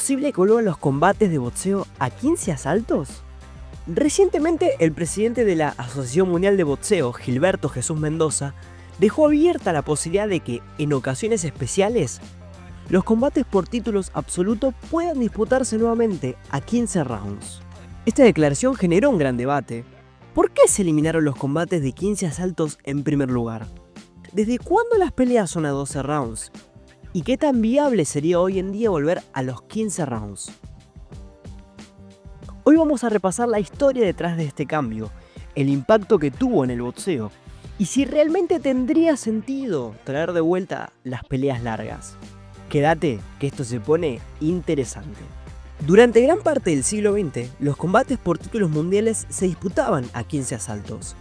posible que vuelvan los combates de boxeo a 15 asaltos? Recientemente, el presidente de la Asociación Mundial de Boxeo, Gilberto Jesús Mendoza, dejó abierta la posibilidad de que, en ocasiones especiales, los combates por títulos absolutos puedan disputarse nuevamente a 15 rounds. Esta declaración generó un gran debate. ¿Por qué se eliminaron los combates de 15 asaltos en primer lugar? ¿Desde cuándo las peleas son a 12 rounds? ¿Y qué tan viable sería hoy en día volver a los 15 rounds? Hoy vamos a repasar la historia detrás de este cambio, el impacto que tuvo en el boxeo, y si realmente tendría sentido traer de vuelta las peleas largas. Quédate, que esto se pone interesante. Durante gran parte del siglo XX, los combates por títulos mundiales se disputaban a 15 asaltos.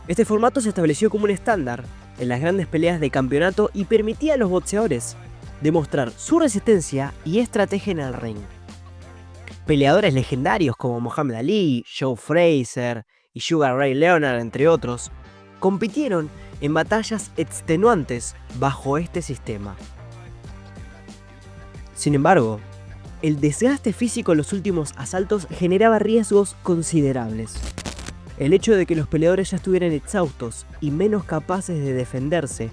Este formato se estableció como un estándar en las grandes peleas de campeonato y permitía a los boxeadores demostrar su resistencia y estrategia en el ring. Peleadores legendarios como Muhammad Ali, Joe Frazier y Sugar Ray Leonard, entre otros, compitieron en batallas extenuantes bajo este sistema. Sin embargo, el desgaste físico en los últimos asaltos generaba riesgos considerables. El hecho de que los peleadores ya estuvieran exhaustos y menos capaces de defenderse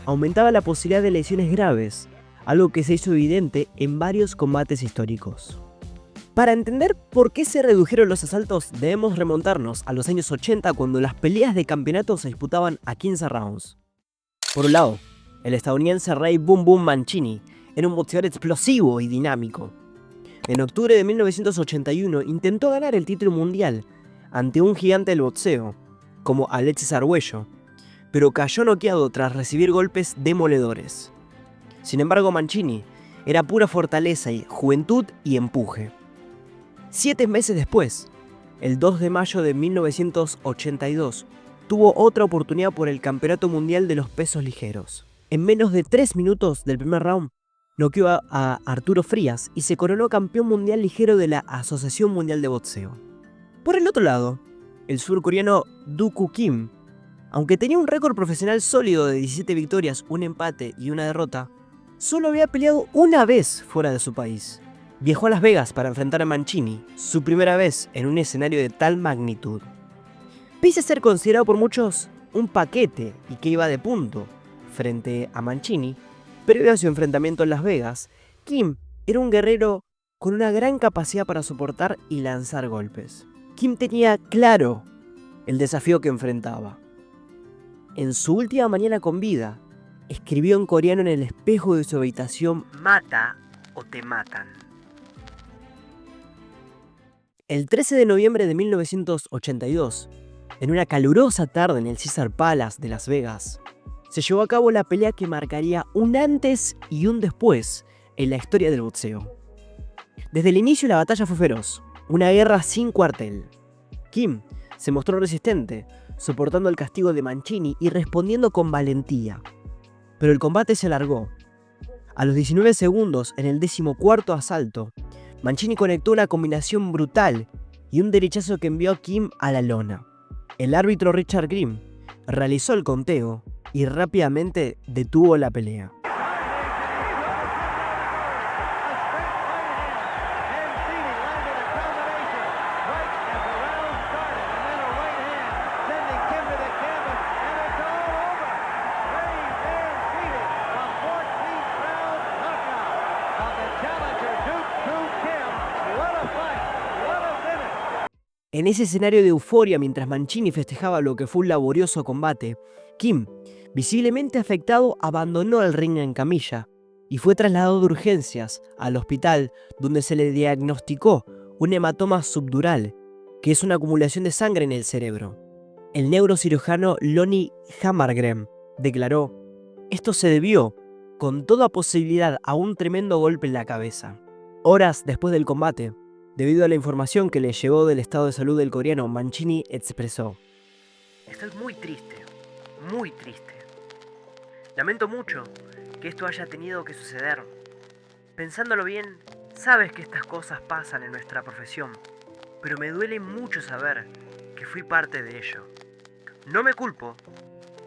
aumentaba la posibilidad de lesiones graves, algo que se hizo evidente en varios combates históricos. Para entender por qué se redujeron los asaltos, debemos remontarnos a los años 80, cuando las peleas de campeonato se disputaban a 15 rounds. Por un lado, el estadounidense Ray Boom Boom Mancini era un boxeador explosivo y dinámico. En octubre de 1981 intentó ganar el título mundial ante un gigante del boxeo, como Alexis Arguello, pero cayó noqueado tras recibir golpes demoledores. Sin embargo, Mancini era pura fortaleza y juventud y empuje. 7 meses después, el 2 de mayo de 1982, tuvo otra oportunidad por el Campeonato Mundial de los Pesos Ligeros. En menos de 3 minutos del primer round, noqueó a Arturo Frías y se coronó campeón mundial ligero de la Asociación Mundial de Boxeo. Por el otro lado, el surcoreano Do Koo Kim, aunque tenía un récord profesional sólido de 17 victorias, un empate y una derrota, solo había peleado una vez fuera de su país. Viajó a Las Vegas para enfrentar a Mancini, su primera vez en un escenario de tal magnitud. Pese a ser considerado por muchos un paquete y que iba de punto frente a Mancini, previo a su enfrentamiento en Las Vegas, Kim era un guerrero con una gran capacidad para soportar y lanzar golpes. Kim tenía claro el desafío que enfrentaba. En su última mañana con vida, escribió en coreano en el espejo de su habitación: "Mata o te matan". El 13 de noviembre de 1982, en una calurosa tarde en el Caesars Palace de Las Vegas, se llevó a cabo la pelea que marcaría un antes y un después en la historia del boxeo. Desde el inicio la batalla fue feroz, una guerra sin cuartel. Kim se mostró resistente, soportando el castigo de Mancini y respondiendo con valentía. Pero el combate se alargó. A los 19 segundos, en el 14º asalto, Mancini conectó una combinación brutal y un derechazo que envió a Kim a la lona. El árbitro Richard Grimm realizó el conteo y rápidamente detuvo la pelea. En ese escenario de euforia, mientras Mancini festejaba lo que fue un laborioso combate, Kim, visiblemente afectado, abandonó el ring en camilla y fue trasladado de urgencias al hospital, donde se le diagnosticó un hematoma subdural, que es una acumulación de sangre en el cerebro. El neurocirujano Lonnie Hammargren declaró: "Esto se debió, con toda posibilidad, a un tremendo golpe en la cabeza". Horas después del combate, debido a la información que le llegó del estado de salud del coreano, Mancini expresó: "Estoy muy triste, muy triste. Lamento mucho que esto haya tenido que suceder. Pensándolo bien, sabes que estas cosas pasan en nuestra profesión, pero me duele mucho saber que fui parte de ello. No me culpo,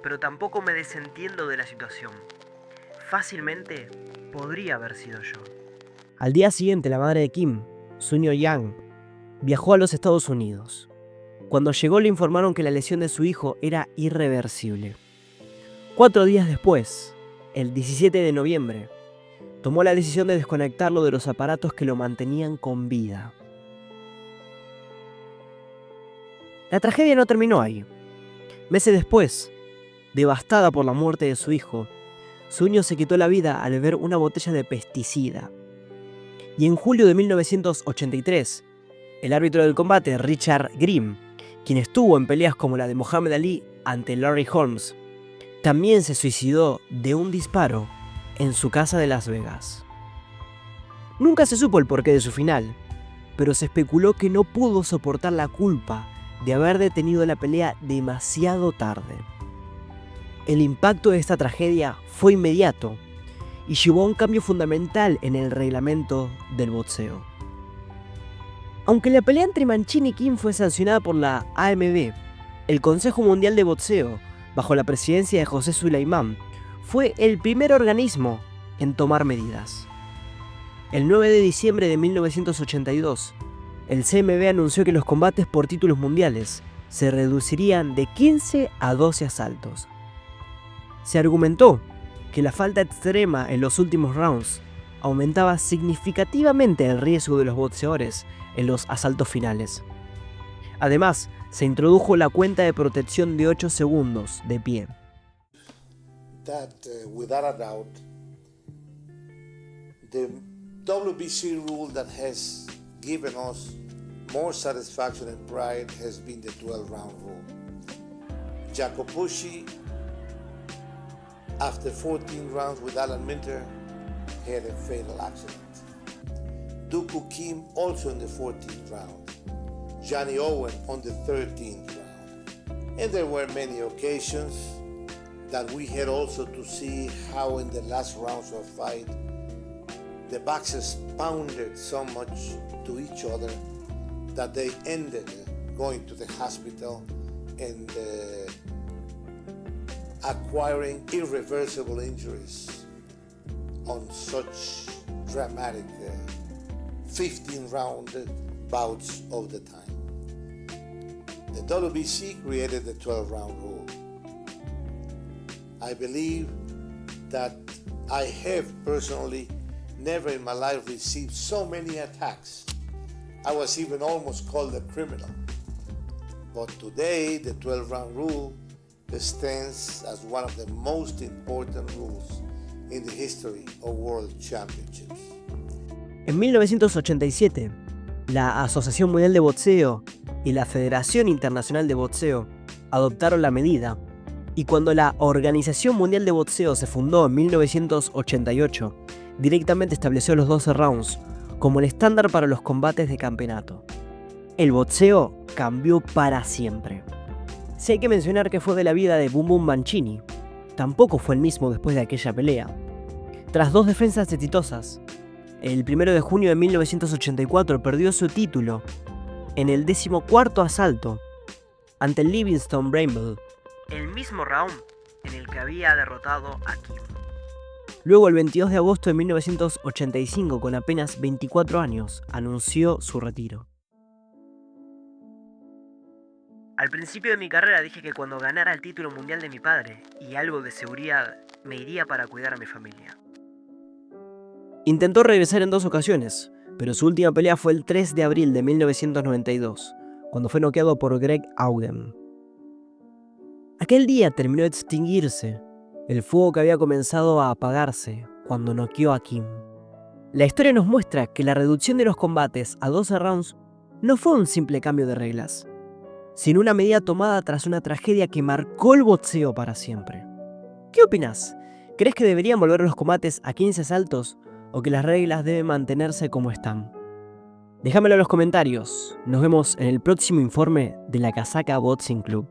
pero tampoco me desentiendo de la situación. Fácilmente podría haber sido yo". Al día siguiente, la madre de Kim, Sunyo Yang, viajó a los Estados Unidos. Cuando llegó le informaron que la lesión de su hijo era irreversible. 4 días después, el 17 de noviembre, tomó la decisión de desconectarlo de los aparatos que lo mantenían con vida. La tragedia no terminó ahí. Meses después, devastada por la muerte de su hijo, Sunyo se quitó la vida al beber una botella de pesticida. Y en julio de 1983, el árbitro del combate, Richard Grimm, quien estuvo en peleas como la de Muhammad Ali ante Larry Holmes, también se suicidó de un disparo en su casa de Las Vegas. Nunca se supo el porqué de su final, pero se especuló que no pudo soportar la culpa de haber detenido la pelea demasiado tarde. El impacto de esta tragedia fue inmediato y llevó a un cambio fundamental en el reglamento del boxeo. Aunque la pelea entre Mancini y Kim fue sancionada por la AMB, el Consejo Mundial de Boxeo, bajo la presidencia de José Sulaimán, fue el primer organismo en tomar medidas. El 9 de diciembre de 1982, el CMB anunció que los combates por títulos mundiales se reducirían de 15 a 12 asaltos. Se argumentó que la falta extrema en los últimos rounds aumentaba significativamente el riesgo de los boxeadores en los asaltos finales. Además, se introdujo la cuenta de protección de 8 segundos de pie. Without a doubt, the WBC rule that has given us more satisfaction and pride has been the 12-round rule. Jacopucci, after 14 rounds with Alan Minter, had a fatal accident. Dooku Kim also in the 14th round. Johnny Owen on the 13th round. And there were many occasions that we had also to see how in the last rounds of fight, the boxers pounded so much to each other that they ended going to the hospital and acquiring irreversible injuries on such dramatic 15-round bouts of the time. The WBC created the 12-round rule. I believe that I have personally never in my life received so many attacks. I was even almost called a criminal. But today, the 12-round rule stands as one of the most important rules in the history of World Championships. En 1987, la Asociación Mundial de Boxeo y la Federación Internacional de Boxeo adoptaron la medida, y cuando la Organización Mundial de Boxeo se fundó en 1988, directamente estableció los 12 rounds como el estándar para los combates de campeonato. El boxeo cambió para siempre. Si hay que mencionar que fue de la vida de Boom Boom Mancini, tampoco fue el mismo después de aquella pelea. Tras 2 defensas exitosas, el 1 de junio de 1984 perdió su título en el 14º asalto ante Livingston Bramble, el mismo round en el que había derrotado a Kim. Luego, el 22 de agosto de 1985, con apenas 24 años, anunció su retiro. Al principio de mi carrera dije que cuando ganara el título mundial de mi padre y algo de seguridad, me iría para cuidar a mi familia. Intentó regresar en 2 ocasiones, pero su última pelea fue el 3 de abril de 1992, cuando fue noqueado por Greg Auden. Aquel día terminó de extinguirse el fuego que había comenzado a apagarse cuando noqueó a Kim. La historia nos muestra que la reducción de los combates a 12 rounds no fue un simple cambio de reglas, sino una medida tomada tras una tragedia que marcó el boxeo para siempre. ¿Qué opinas? ¿Crees que deberían volver los combates a 15 asaltos o que las reglas deben mantenerse como están? Déjamelo en los comentarios. Nos vemos en el próximo informe de la Casaca Boxing Club.